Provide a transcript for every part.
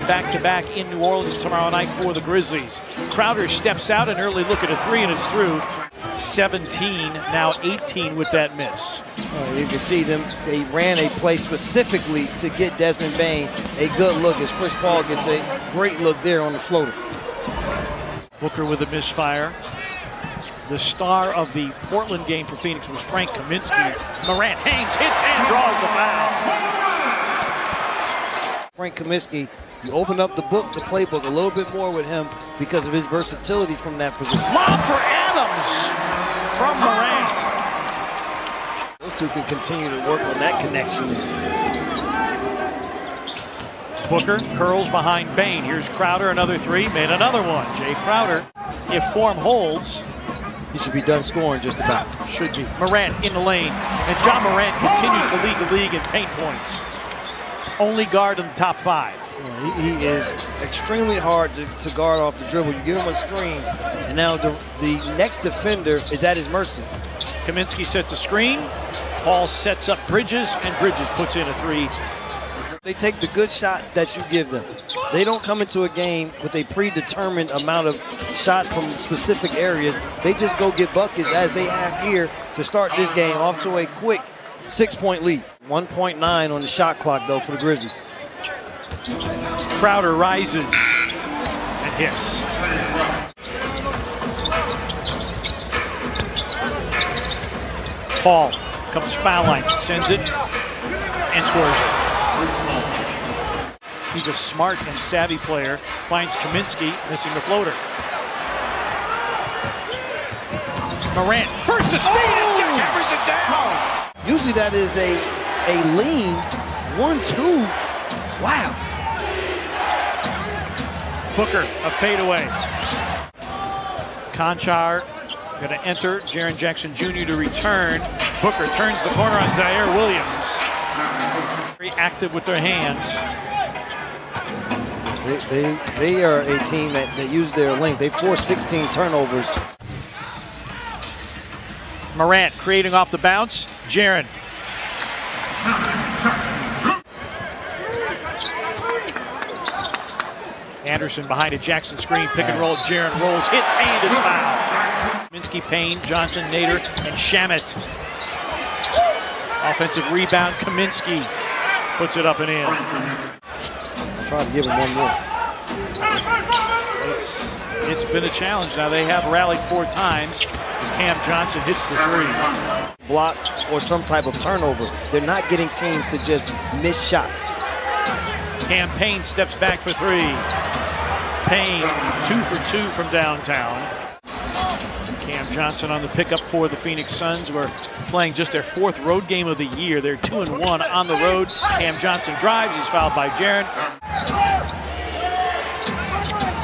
back-to-back in New Orleans tomorrow night for the Grizzlies. Crowder steps out, an early look at a three, and it's through. 17, now 18 with that miss. You can see them, they ran a play specifically to get Desmond Bane a good look as Chris Paul gets a great look there on the floater. Booker with a misfire. The star of the Portland game for Phoenix was Frank Kaminsky. Morant hangs, hits, and draws the foul. Frank Kaminsky, you open up the playbook a little bit more with him because of his versatility from that position. Lob for Adams from Morant. Those two can continue to work on that connection. Booker curls behind Bane. Here's Crowder, another three, made another one. Jay Crowder, if form holds, he should be done scoring just about. Should be. Morant in the lane, and John Morant continues to lead the league in paint points. Only guard in the top 5. He is extremely hard to guard off the dribble. You give him a screen, and now the next defender is at his mercy. Kaminsky sets a screen. Paul sets up Bridges, and Bridges puts in a three. They take the good shot that you give them. They don't come into a game with a predetermined amount of shots from specific areas. They just go get buckets as they have here to start this game off to a quick 6-point lead. 1.9 on the shot clock, though, for the Grizzlies. Crowder rises and hits. Paul comes foul line, sends it, and scores it. He's a smart and savvy player. Finds Kaminsky, missing the floater. Morant bursts to speed and Jack hammers it down. Usually that is a lean 1-2. Wow. Booker, a fadeaway. Conchar going to enter. Jaren Jackson Jr. to return. Booker turns the corner on Zaire Williams. Very active with their hands. They are a team that use their length. They force 16 turnovers. Morant creating off the bounce. Jaren. Anderson behind a Jackson screen, pick and roll. Jaren rolls, hits, and is fouled. Kaminsky, Payne, Johnson, Nader, and Shamet. Offensive rebound, Kaminsky puts it up and in. Trying to give him one more. It's been a challenge. Now they have rallied 4 times as Cam Johnson hits the three. Blocks or some type of turnover. They're not getting teams to just miss shots. Cam Payne steps back for 3. Payne 2 for 2 from downtown. Cam Johnson on the pickup for the Phoenix Suns. We're playing just their 4th road game of the year. They're 2-1 on the road. Cam Johnson drives. He's fouled by Jaren.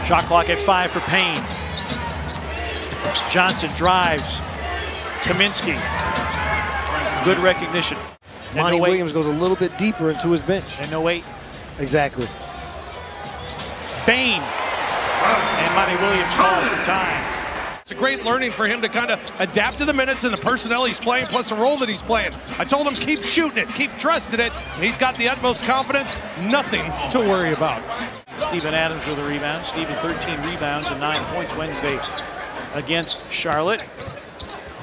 Shot clock at 5 for Payne. Johnson drives. Kaminsky. Good recognition. Monty Williams goes a little bit deeper into his bench. And no wait. Exactly. Bane. And Monty Williams calls for time. It's a great learning for him to kind of adapt to the minutes and the personnel he's playing, plus the role that he's playing. I told him keep shooting it, keep trusting it, and he's got the utmost confidence. Nothing to worry about. Steven Adams with a rebound. Steven 13 rebounds and 9 points Wednesday against Charlotte.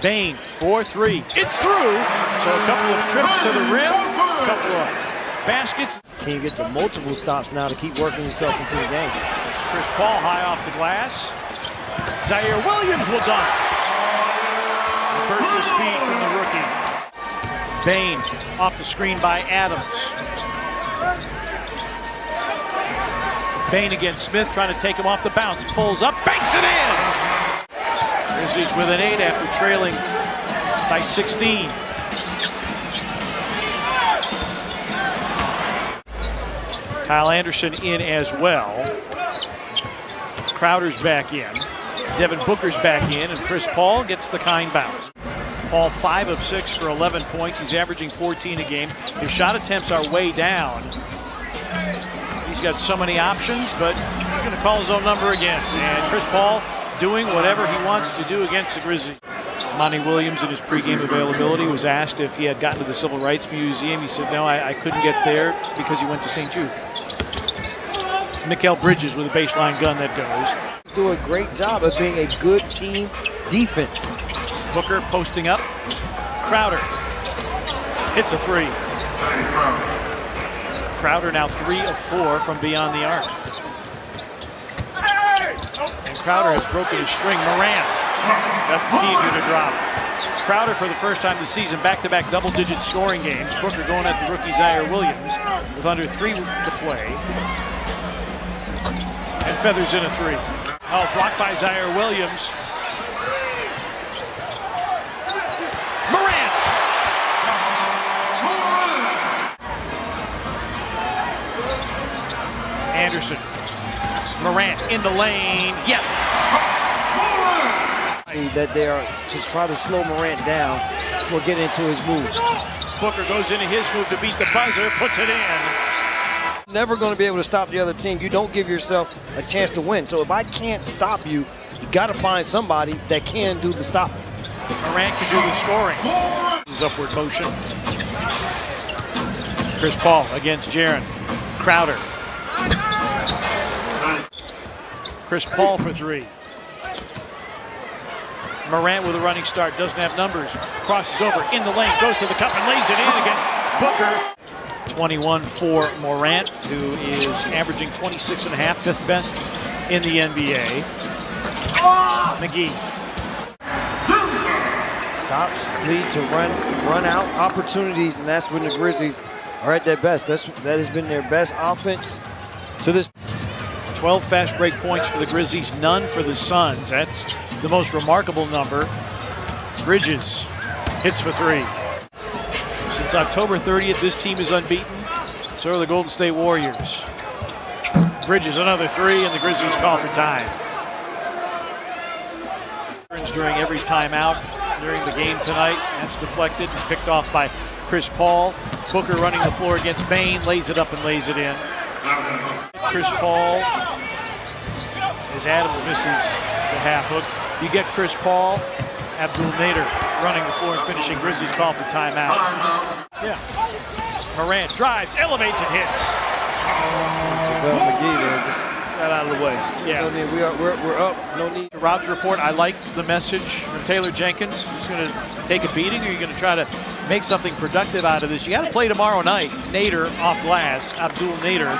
Bane 4-3. It's through. So a couple of trips to the rim, a couple of baskets. Can you get to multiple stops now to keep working yourself into the game? Chris Paul high off the glass. Zaire Williams will dunk. The burst of speed from the rookie. Bane off the screen by Adams. Bane against Smith, trying to take him off the bounce. Pulls up, banks it in. Grizzlies with an 8 after trailing by 16. Kyle Anderson in as well. Crowder's back in. Devin Booker's back in, and Chris Paul gets the kind bounce. Paul 5 of 6 for 11 points. He's averaging 14 a game. His shot attempts are way down. He's got so many options, but he's going to call his own number again. And Chris Paul doing whatever he wants to do against the Grizzlies. Monty Williams, in his pregame availability, was asked if he had gotten to the Civil Rights Museum. He said, no, I couldn't get there because he went to St. Jude. Mikal Bridges with a baseline gun that goes. Do a great job of being a good team defense. Booker posting up. Crowder hits a three. Crowder now 3 of 4 from beyond the arc. And Crowder has broken his string. Morant, that's easier to drop. Crowder for the first time this season, back-to-back double-digit scoring games. Booker going at the rookie Zaire Williams with under 3 to play. And feathers in a 3. Oh, blocked by Zaire Williams. Morant! Anderson. Morant in the lane. Yes! That they are just trying to slow Morant down before getting into his move. Booker goes into his move to beat the buzzer, puts it in. Never going to be able to stop the other team. You don't give yourself a chance to win. So if I can't stop you, you got to find somebody that can do the stopping. Morant can do the scoring. His upward motion. Chris Paul against Jaren. Crowder. Chris Paul for 3. Morant with a running start, doesn't have numbers. Crosses over in the lane, goes to the cup and lays it in against Booker. 21 for Morant, who is averaging 26.5, 5th best in the NBA. McGee. Stops, lead to run out opportunities, and that's when the Grizzlies are at their best. That has been their best offense to this. 12 fast break points for the Grizzlies, none for the Suns. That's the most remarkable number. Bridges hits for 3. Since October 30th, this team is unbeaten. So are the Golden State Warriors. Bridges another 3, and the Grizzlies call for time. During every timeout during the game tonight, that's deflected and picked off by Chris Paul. Booker running the floor against Bain, lays it up and lays it in. Chris Paul, as Adams misses the half hook. You get Chris Paul, Abdul Nader running the floor and finishing. Grizzlies call for timeout. Yeah. Morant drives, elevates, and hits. McGee there, just got out of the way. Yeah. No need, we're up. No need. Rob's report, I like the message from Taylor Jenkins. He's going to take a beating, or you're going to try to make something productive out of this. You got to play tomorrow night. Nader off glass, Abdul Nader.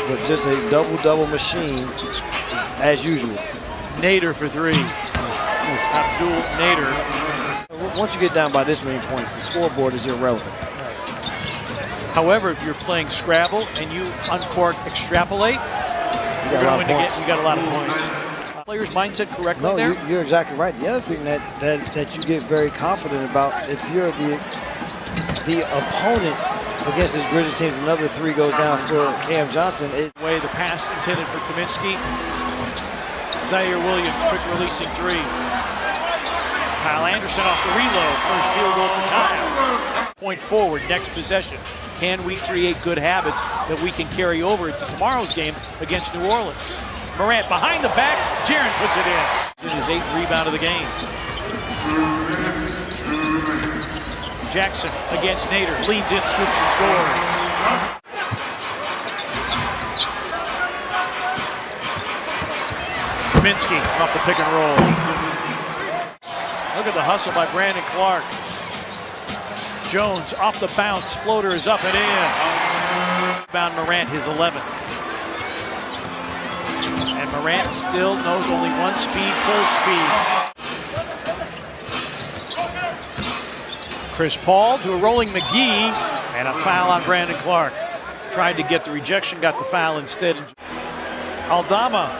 But just a double-double machine, as usual. Nader for 3. Abdul Nader. Once you get down by this many points, the scoreboard is irrelevant. However, if you're playing Scrabble and you uncork extrapolate, you got a lot of points. Players' mindset correctly no, there? You're exactly right. The other thing that you get very confident about, if you're the opponent against this Grizzlies team, another 3 goes down for Cam Johnson. Way the pass intended for Kaminsky. Zaire Williams, quick releasing 3. Kyle Anderson off the reload. First field goal for Kyle. Point forward, next possession. Can we create good habits that we can carry over to tomorrow's game against New Orleans? Morant behind the back. Jaren puts it in. It's his 8th rebound of the game. Jackson against Nader. Leads in, scoops, and scores. Kaminsky off the pick and roll. Look at the hustle by Brandon Clark. Jones off the bounce. Floater is up and in. Rebound Morant, his 11th. And Morant still knows only one speed, full speed. Chris Paul to a rolling McGee, and a foul on Brandon Clark. Tried to get the rejection, got the foul instead. Aldama